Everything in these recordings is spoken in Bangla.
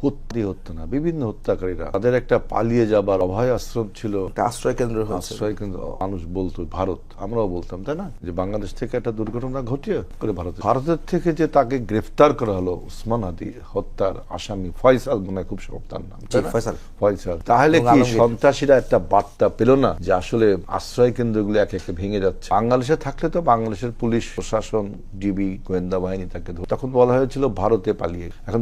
হত্যা না, বিভিন্ন হত্যাকারীরা তাদের একটা পালিয়ে যাবার অভয় আশ্রম ছিল, আশ্রয় কেন্দ্র আশ্রয় কেন্দ্র। মানুষ বলতো ভারত, আমরাও বলতাম তাই না, যে বাংলাদেশ থেকে একটা দুর্ঘটনা ঘটিয়ে করে ভারতের থেকে যে তাকে গ্রেফতার করা হলো, ওসমান হাদি হত্যার আসামি ফয়সাল, মনে হয় খুব তার নাম, ফয়সাল, তাহলে কি সন্ত্রাসীরা একটা বার্তা পেল না যে আসলে আশ্রয় কেন্দ্রগুলো একে একে ভেঙে যাচ্ছে? বাংলাদেশে থাকলে তো বাংলাদেশের পুলিশ প্রশাসন, ডিবি, গোয়েন্দা বাহিনী তাকে তখন বলা হয়েছিল ভারতে পালিয়ে। এখন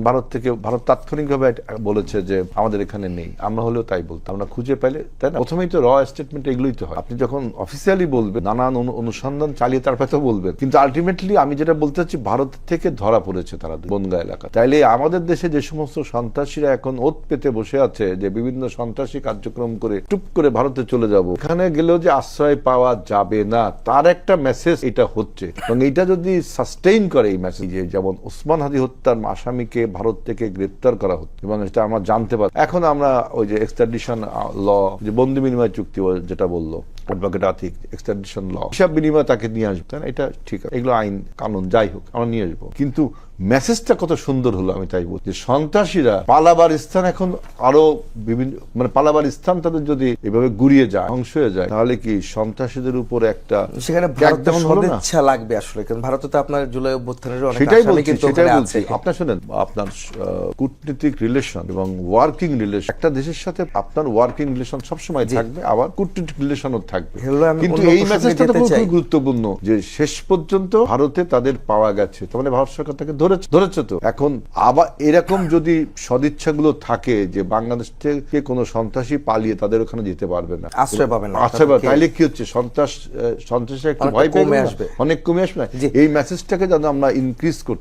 ভারত তাৎক্ষণিকভাবে বলেছে যে আমাদের এখানে নেই। আমরা হলেও তাই বলতাম, আমরা খুঁজে পেলে, তাই না? প্রথমেই তো র স্টেটমেন্ট এগুলোই তো হয়। আপনি যখন অফিসিয়ালি বলবেন, নানান অনুসন্ধান চালিয়ে তারপরে তো বলবেন, কিন্তু আলটিমেটলি আমি যেটা বলতে চাচ্ছি, ভারত থেকে ধরা পড়েছে তারা বনগা এলাকা। তাইলে আমাদের দেশে যে সমস্ত সন্ত্রাসীরা এখন ওত পেতে বসে আছে, যে বিভিন্ন সন্ত্রাসী কার্যক্রম করে টুপ করে ভারতে চলে যাব, এখানে গেলেও যে আশ্রয় পাওয়া যাবে না, তার একটা মেসেজ এটা হচ্ছে। এবং এটা যদি সাস্টেইন করে এই মেসেজ, যেমন ওসমান হাদি হত্যার আসামিকে ভারত থেকে গ্রেপ্তার করা হচ্ছে এবং এটা আমরা জানতে পারি। এখন আমরা ওই যে এক্সট্রাডিশন ল, যে বন্দি বিনিময় চুক্তি যেটা বললো অ্যাডভোকেট আতিক, এক্সট্রাডিশন ল, হিসাব বিনিময় তাকে নিয়ে আসবে, তাই না? এটা ঠিক আছে, এগুলো আইন কানুন যাই হোক আমরা নিয়ে আসবো, কিন্তু মেসেজটা কত সুন্দর হলো আমি তাই বলছি। সন্ত্রাসীরা পালাবার স্থান এখন আরো বিভিন্ন, মানে পালাবার স্থান তাদের যদি এভাবে গুড়িয়ে যায়, ধ্বংস হয়ে যায়, তাহলে কি সন্ত্রাসীদের উপর একটা সেখানে সদিচ্ছা লাগবে আসলে, কারণ ভারতে তো আপনার জুলাই অভ্যুত্থানের অনেক সেটাই আসামি বলছি, কিন্তু সেটাই ওখানে বলছি। আছে। আপনার শোনেন, আপনার কূটনীতিক রিলেশন এবং ওয়ার্কিং রিলেশন, একটা দেশের সাথে আপনার ওয়ার্কিং রিলেশন সবসময় থাকবে, আবার কূটনীতিক রিলেশনও থাকবে। কিন্তু এই মেসেজটা তো খুব গুরুত্বপূর্ণ যে শেষ পর্যন্ত ভারতে তাদের পাওয়া গেছে, তার মানে ভারত সরকার তাকে ধরেছে। তো এখন আবার এরকম যদি সদিচ্ছাগুলো থাকে যে বাংলাদেশ থেকে কোনো সন্ত্রাসী পালিয়ে তাদের ওখানে যেতে পারবে না, আশ্রয় পাবে না, তাহলে কি হচ্ছে, সন্ত্রাসীরা একটু ভয় পেয়ে আসবে, অনেক কমে আসবে। এই মেসেজটাকে যেন আমরা ইনক্রিজ করতে